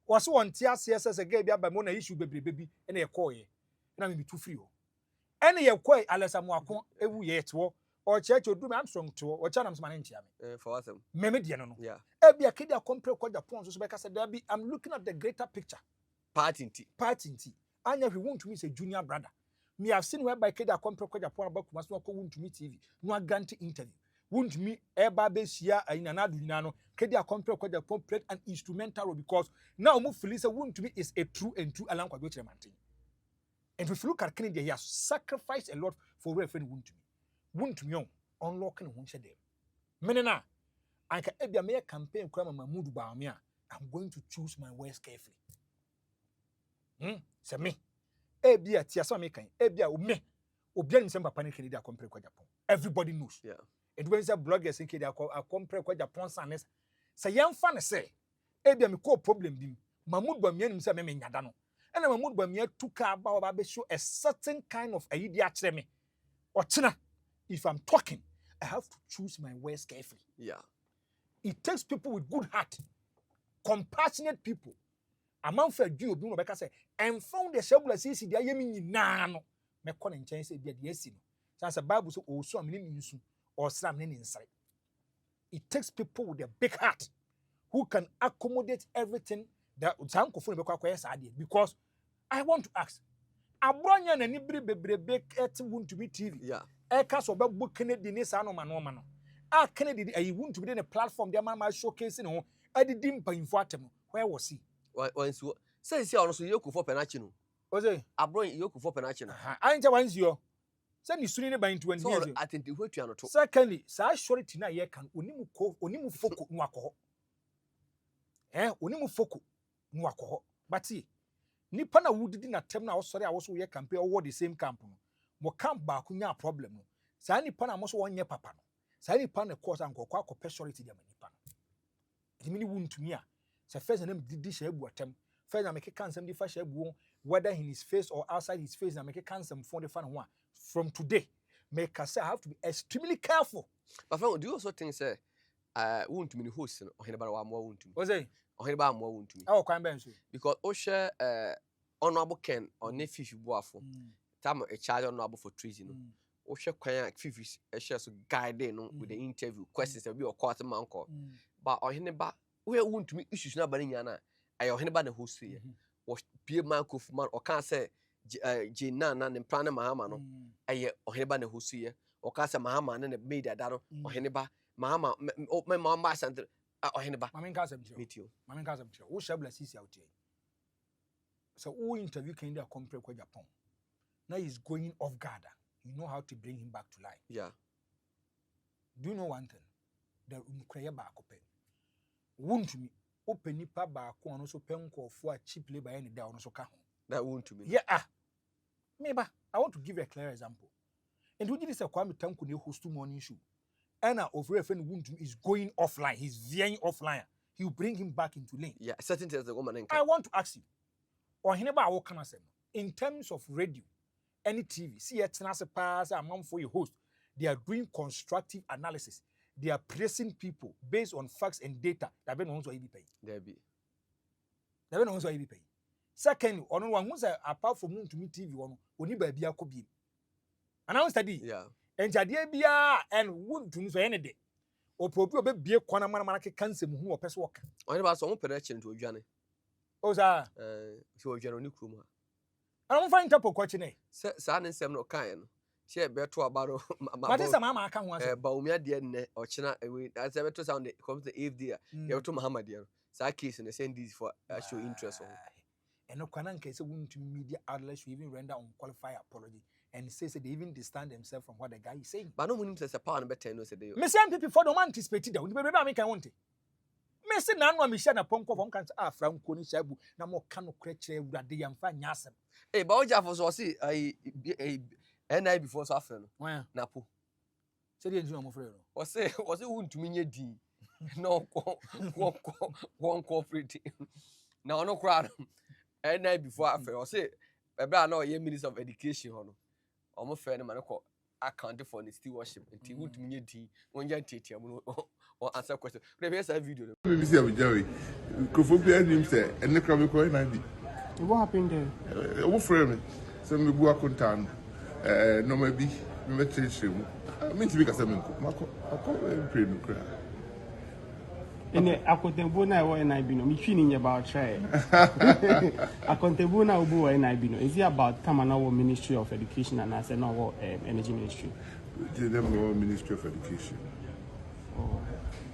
was one tia ss again bi aba mo na issue bebrebe bi na ye call ye na me too free o ene ye call alesa mo akon ewu ye to o cheche odu me am strong to o cha nam so ma ne nchia me for what them me de no e bia kedi compare kwa Japan so be ka say dabi I'm looking at the greater picture party anya we want to me say junior brother me have seen whereby kedi compare kwa Japan about kuma so ko want to me TV no grant interview want me eba be sia ayina na adu na no kedi compare kwa Japan played an instrumental role because now mo feel say want to me is a true alan kwa go chere mantin and if you look at Kennedy he has sacrificed a lot for where friend want to me on unlocking won share them menena anka ebia me campaign kwa Mahmoud Bawumia I'm going to choose my words carefully say me ebia tia so me kan ebia o me obia nim say papa ne Kennedy compare kwa Japan everybody knows and when say bloggers in Kennedy compare kwa Japan sanes say yemfa ne say ebia me ko problem bi Mahmoud Bawumia nim say me nyada no and Mahmoud Bawumia took about be show a certain kind of idea akere me ochina if I'm talking I have to choose my words carefully it takes people with good heart compassionate people amount for you obi no be ka say and found the shebula sisi dia yemi nyina no me ko ne nchen say bia dia si no say Bible so o so am ne nsu or sram ne nsare it takes people with a big heart who can accommodate everything that sankofo no be kwa sa ade because I want to ask abronya na ni bebrebe et want to be TV e ka so be book Kennedy ni sa no ma no Kennedy I want to be in a platform there man showcase no adidi mpanfo atem where was he once say ono so yoku for penalty no o say abron yoku for penalty no anja once yo say ni suni ne ban to one so atenti hwetua no to secondly sa surety na ye kan onimu foko no akoho onimu foko no akoho but see nipa na wudidi na tem na osori a wo so ye campaign over the same camp no mo camp ba ko nya problem no sa nipa na mo so wonye papa no sa nipa na course anko kwa ko surety dia nipa no dimini wuntumi a say first name didi shebu atem first na make cancel the first shebu whether in his face or outside his face na make cancel for the fan one from today make us have to be extremely careful but friend do you also think say wuntumi ni host no ohene ba wa mo wuntumi o say ohene ba mo wuntumi e kwan ben so because o share honorable Ken on ne fifi boafo time a charge honorable for treason no o share kwan fifi share so guide no with the interview questions e be o court man call but ohene ba we wuntumi issues na ba nya na ayo ohene ba na host ye o pie man kofu man o kan say Jina na ne plan mahama no aye ohene ba na host ye o kan say mahama na media da no ohene ba mahama me mama santre ohene ba mama nka asem chiro wo shabla sisi out here so who interview Kennedy compare kwa Japan now he's going off guard you know how to bring him back to life do you know one thing the unkreye ba akope wuntumi open nipa ba ko no so penkofo a cheap labor any da no so ka ho that wuntumi me ba I want to give a clear example and we did say Kwame Tanko ne host morning show and over friend wuntumi is going offline he's veering offline he will bring him back into lane certain things the woman I want to ask you ohene ba wo kana sem in terms of radio any TV see it na se pass among for your host they are doing constructive analysis they are praising people based on facts and data that be no so e be pay there be no so e be pay second ono wan hu say apart from ntumi TV ono oni ba bia ko bi announce study enjade bia and wuntumi so ene de opopi obebie kwana mana ke kansem hu opese woka ohene ba so mo pere chi nto odwane o sa so odwane oni krum ha ana mo fa interpol kwachi ne sa ne nsem no kan no she beto abaro matisa mama aka ho ase Bawumia de ne ochina we as beto sound come to AFD ya beto Muhammad ya sa case ne send this for show interest on And no can say to media outlets will even render unqualified apology and says they even distance themselves from what the guy is saying. But no one says a power and better no say they. Miss MP for the man anticipated that we make I want it. Messi Nanwa Michelle Ponko from Kans from Koni Shabu, Namo Kano Creche, Radi and Fan Yasem. Eh, but Oja for see I NI before Safran. Well, Napo. say the engineer Mofrero. Was it wouldn't mean D. No, one cooperative. Now, no crowd. NI before after, or say, I know a Minister of Education. Almost fair man accounted for the stewardship until would mean D when you're teacher or answer question. Here's a video. Maybe see a Jerry. Cophobia him say, and the crab coin I be. What happened there? What frame? Some me go akuntan. No maybe me change him. I mean to be Casaminco. I can't pray no cry. And I contemplate now and I been me about try. I contemplate now and I been. Is it about Kamanawa Ministry of Education and I said no Energy Ministry? The Ministry of Education. Oh.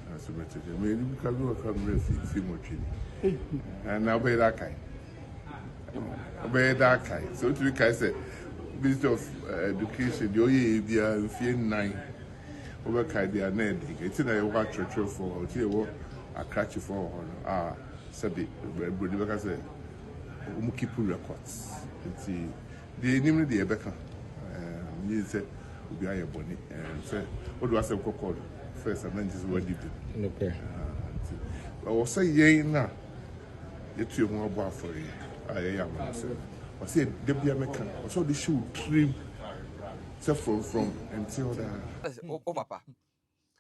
That's a message. Maybe we can do a camera see more training. And now by that kind. By that kind. So to be kind said, Ministry of Education, the OE be a few 9. Over kind they are not. It's in a watch for a catch for said the say keep records. It's the name of the Rebecca. You said we are bonny and say what do I say called first and then just what did it. Okay. I was say yea now. It's your more bar for you. I am myself. I said Debbie American. So the shoe trim from until that. Oh, Papa.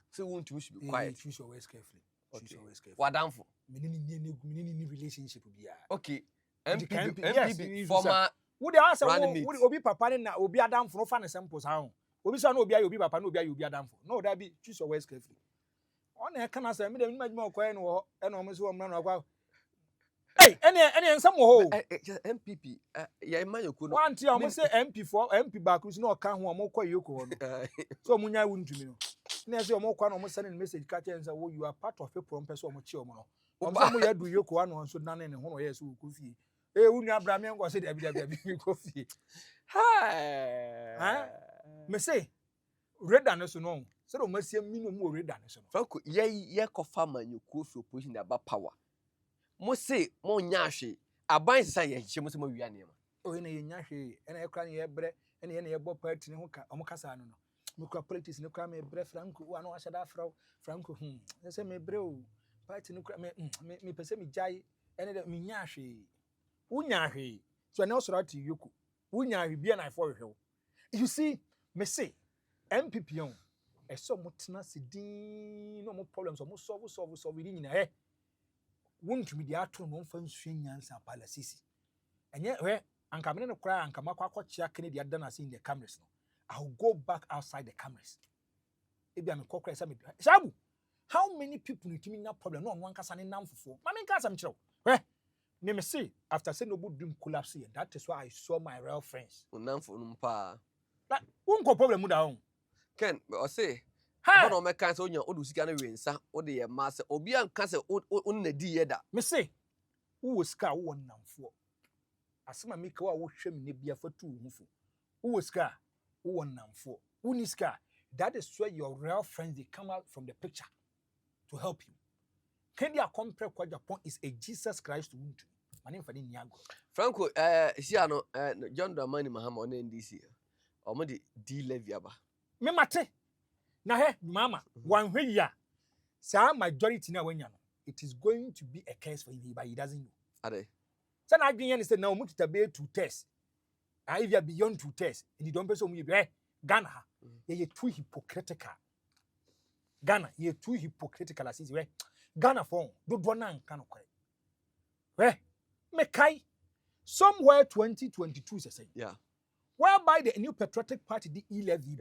So, won't you be quiet? Choose your words carefully. Choose your words carefully. What down for? Many relationship will be. Okay. MPP former. Would the answer running mate. would Obi Papa and Obi Adam for no fun samples? How? Obi son will be Obi Papa, no be Adam for. No, that be choose your words carefully. On a can answer me the more coin or and almost one man of hey, any some more. MPP. Yeah, man, you could one tea almost say MP back who's no account who are more quite yoko. So Munya wouldn't you know. Next, you're more almost sending message catchers and you are part of a prompt or mature. Some way do you one so none and one yes who could see. Eh, when you have Bramian was it every coffee. Hi. Me say, red than so no. So must see me no more red than so. Franco, yeah, farmer, you could feel pushing about power. Must say, more nyashi. I buy say, she must move your name. Oh, in a yashi, and I can't hear bread, and any above part in Omocasano. Muka politics no crime, breath Franco, one was at Afro, Franco, they say me bro, party no crime, me per se me jay, and it me yashi. Unyahi, so I know so to you. Unyahi be an I for you. You see, me say, MPP a so much no more problems, almost solve within a won't be the actual non fun swingers and palaces. And yet, where and come in a cry and come up what Chicken the other in the cameras. I'll go back outside the cameras. If I'm a cockroach, Shabu, how many people need to mean that problem? No one can say now for Mammy Casam Chow. Where? Name see after saying no good dream collapse, and that is why I saw my real friends. Unam for Numpa. That won't go problem with our own. Ken, or say, Hi, no, my cancer on your old scanner wins, or the master, or be cancer on the dear. me say, who was scar one now for? As some make our shame nebia for 2 who was scar, who one now for? Who is scar? That is where your real friends they come out from the picture to help you. Kenya compare Agyapong is a Jesus Christ to wound. My name for the Nyago. Franco, Siano, John Dramani Mahama on NDC. Or Modi D. Leviaba. Me mate. Na he, mama, one way ya. Sa majority na when it is going to be a case for him, but he doesn't know. Are they? So now again, say now much to be 2 tests. I if you are beyond 2 tests, and you don't pay so much. Ghana, you too hypocritical. Ghana, you too hypocritical as is way. Ghana phone, do one kind of correct. Where? Me kai. Somewhere 2022 is saying. Yeah. Whereby the new patriotic party, the E-Levy,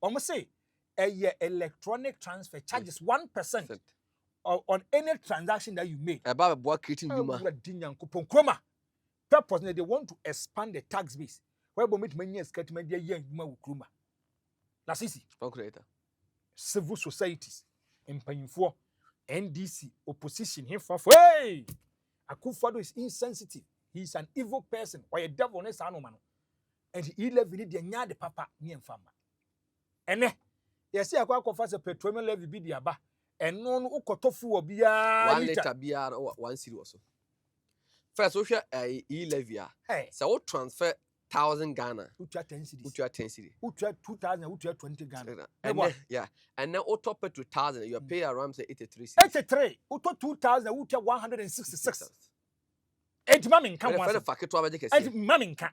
almost say a electronic transfer charges 1% on any transaction that you make. About what creating human. Purpose they want to expand the tax base. Whereby make many years get media young Kruma. That's easy. Civil societies and paying for NDC opposition here for hey. Akufo-Addo is insensitive. He's an evil person. Or a devil ne sa no man. And he levy ni de nya de papa ni emfama. Ene yesi akwa kofa se petroleum levy bi di aba. Eno no ukotofu obia 1 liter biya 1 cedi also. First we share e-levy. Hey, So we transfer 1,000 Ghana. utua 10 cedis. Utua 10 cedi. Utua 2,000, utua 20 Ghana. And then, yeah, and then we top it to 1,000. You pay around say 83 cedis. 83, utua 2,000, utua 166. Enti mami nka When wansa. the faketo abaje Enti kesi. mami nka.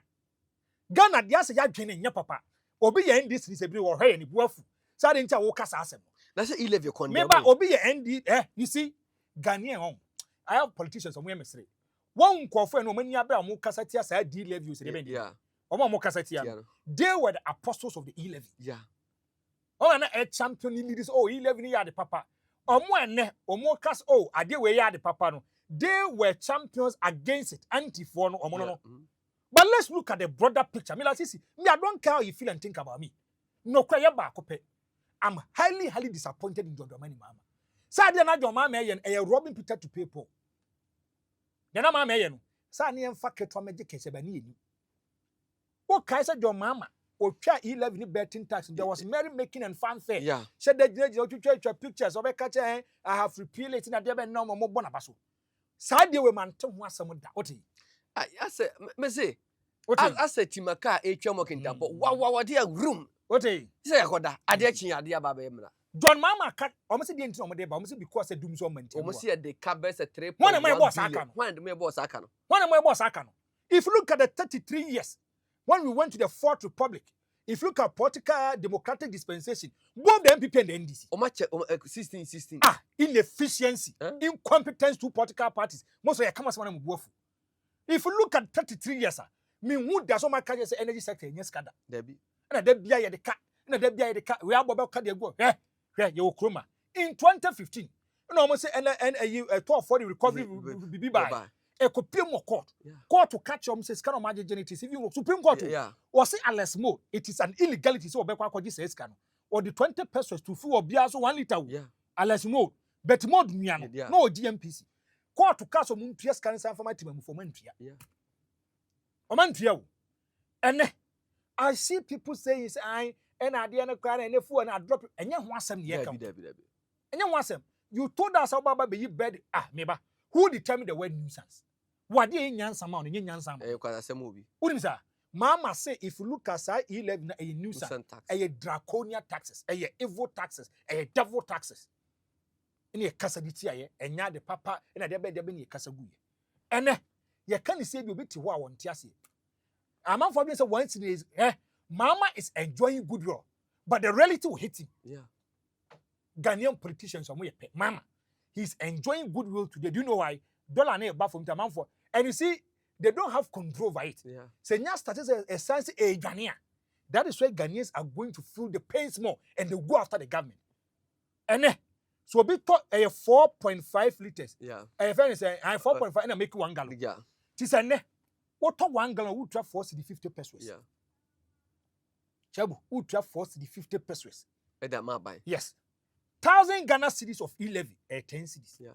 Ghana dia se ya dwene nya papa. Obi ye NDC ni se bi wo hwe ni buafu. Sa de ntia wo kasa asem. That's a e-levy condemn. Meba obi ye ND you see Ghanaian hon. I have politicians omo emesre. One nkofo no mani abra mo kasa tia sa D levy se de ben. Yeah. Omo mo kasa tia. Yeah. They were the apostles of the e-levy. Yeah. Oh na a champion leaders oh e-levy ni ya de papa. Omo ene omo kas oh ade we ya de papa no. They were champions against it. Anti-for no omo no. But let's look at the broader picture. Me like see, me I don't care how you feel and think about me. No kwa ya ba kope. I'm highly disappointed in John Dramani Mama. Sa dia na John Mama e robbing Peter to pay Paul. Dia na Mama no. Sa ne emfa keto meje kese ba ni eni. O kai sa John Mama o twa 11 betting tax. There was merry making and fanfare. Yeah. Said the judge o twa pictures o be ka che I have repealed it na dia be no mo bo na baso. Sa dia we man te ho asem da. Oti. I say me say Oti. I say timaka etwa mo kinta but wa dey room. Oti. Say yakoda ade chi ade aba ba emra. John Mama cat almost the entity on the almost because a doom so maintain. Almost here the cabes a 3. One of my boss Akano. One of my boss Akano. One of my boss Akano. If you look at the 33 years when we went to the Fourth Republic, if you look at political democratic dispensation, both the MPP and the NDC. O match 16. Inefficiency, incompetence to political parties. Most of your commerce one move. If you look at 33 years, me who does so much energy sector in yes kada. Debbie. And a Debbie the cat. And a Debbie the cat. We are about cut go. You chroma. In 2015, you know, almost a 12 for the recovery be by a copy more court. Court to catch your Mrs. Cano Marginities. If you Supreme Court, was it unless more, it is an illegality. So, Becqua says Cano. Or the 20 pesos to full of beers 1 liter. Unless more, but more than no GMPC. Court to catch a moon Piers cancer for my team for Mentria. Omantria. And I see people say, I. And I didn't cry and if and I drop it and you want some year. And you want some. You told us how Baba be bed. Meba. Who determined the word nuisance? What do you answer man in Yansan? A movie. What is that? Mama say if you look at 11 a nuisance, a draconian taxes, a evil taxes, a devil taxes. In a casadity, and ya the papa and a debate in a casagu. And you can't say you bit to what I want to say. I'm for me, so once it is, Mama is enjoying good role, but the reality will hit him. Yeah. Ghanaian politicians are more Mama. He's enjoying goodwill today. Do you know why? Dollar ne back from Taman for. And you see, they don't have control over it. Yeah. So now started a sense a Ghanaian. That is why Ghanaians are going to feel the pains more and they go after the government. And so we thought a 4.5 liters. Yeah. A friend say I 4.5 and I make 1 gallon. Yeah. Tisane. What 1 gallon would have force the 50 pesos. Yeah. Chabu, who have forced the 50 pesos. That my buy. Yes. 1,000 Ghana cedis of e-levy, 10 cedis. Yeah.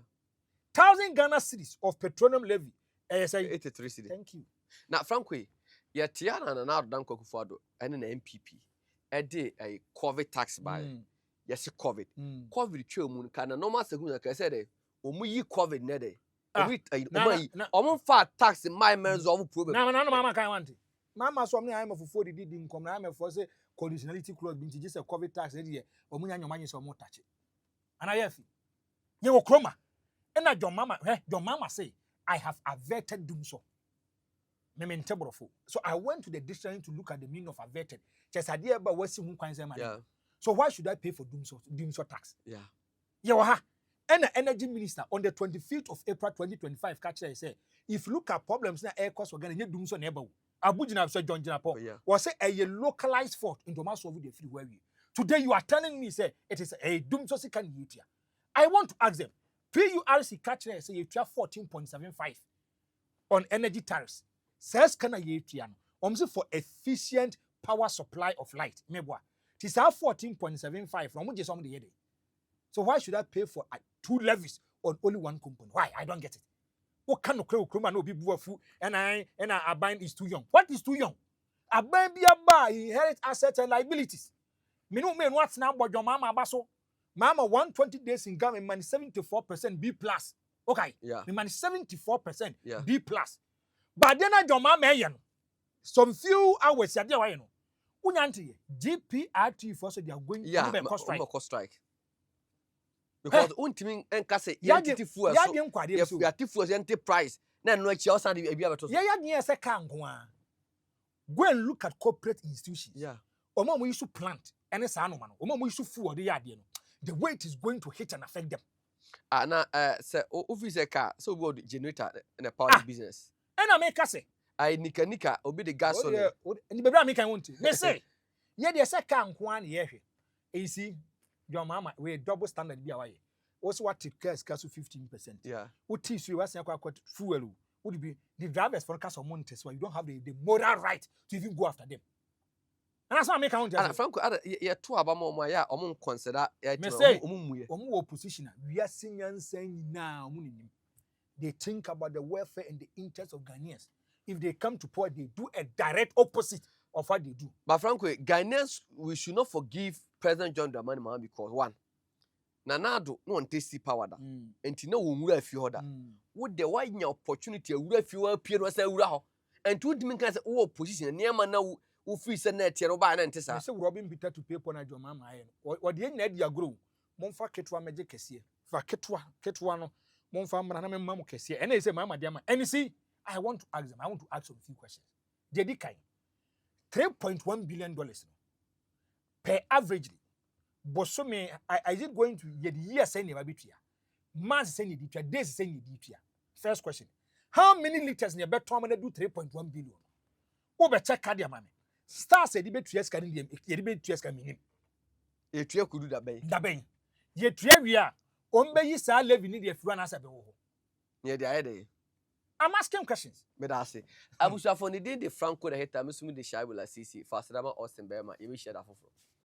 1,000 Ghana cedis of petroleum levy, 83 cedis. Thank you. Now, frankly, yeah, Tiana and now Dan Kokufado and an MPP. A day a COVID tax by. Yes, COVID. COVID chum can no master who I said, Omu COVID nede. Omu fat tax in my man's own problem. No, Mama can't want it. Mama saw me, I'm a 40 didn't come. I'm a for say conditionality clause being just a COVID tax idea, or Munya money so more touch it. And I have you will chroma. And I John Mama say, I have averted doom so. So I went to the dictionary to look at the meaning of averted. Just idea about what's who coins money. So why should I pay for doom so tax? Yeah. Yeah, and the energy minister on the 25th of April 2025, catcher say, if you look at problems na air cost, we're going to doom so neighbor. Abujina said John Jinapo was a localized fault in Thomas over the free where today you are telling me say it is a doom so can you here. I want to ask them, PURC catcher say you have 14.75 on energy tariffs. Says can I for efficient power supply of light. Mebwa. It is 14.75 from which is some the day. So why should I pay for 2 levies on only one component? Why? I don't get it. What can no no be buafu and Aban is too young. What is too young? Aban be a inherit assets and liabilities. Me no men what's now but your mama baso. Mama 120 days in government man 74% B plus. Okay. Yeah. Me man 74% Yeah. B plus. But then your mama some few hours ya there why no. Unyanti GPRT for so they are going to strike. Because untimi enka say entity fuel so ya tifuel enterprise na no achi o san de bia beto so. Ya de say kan ho a. Go and look at corporate institutions. Yeah. Omo mo use plant ene sa no ma no. Omo mo use fuel de ya de no. The way it is going to hit and affect them. Say office car so we generator in a power business. Ena make say I nika obi the gas on. Ni bebra me kan wonti. Me say ye de say kan ho an ye hwe. You see your mama we double standard bi awaye. Also what it cares 15%. Yeah. What teach you was fuel would be the drivers for cars or money so you don't have the moral right to even go after them. And that's why I make count. And Franco ya two abamo ya omo consider ya omo opposition we are senior saying now they think about the welfare and the interests of Ghanaians. If they come to power, they do a direct opposite of what they do. But Franco, Ghanaians, we should not forgive President John Dramani Mahama because one, Nanado no one tasty power da. Enti no wura afi ho da. Wo de wa nya opportunity wura afi ho apia no say wura ho. Enti wo dimi kan say wo opposition niam na wo free say na tie no ba na ntesa. Say Robin Peter to pay pon adwo mama aye no. Wo de nya dia grow. Momfa ketwa meje kese. Fa ketwa no. Momfa mra na memma mo kese. And they say mama dia ma. And see, I want to ask them. I want to ask some few questions. Dedi kai. $3.1 billion per averagely. But so me, is it going to year send you bit here? Months send you bit days send you bit here. First question. How many liters near bet to do 3.1 billion? Over check cardia money. Star said debate 2 years can be debate 2 years can mean. E tue kudu da ben. Da ben. Ye tue wi a ombe yi sa level ni de firu na asa be wo. Ye de ayede. I'm asking questions. Me da say. Abushafo ni de Franco the hater mesumi de Shaibula CC. Fasadama Austin Bema. You will share that for.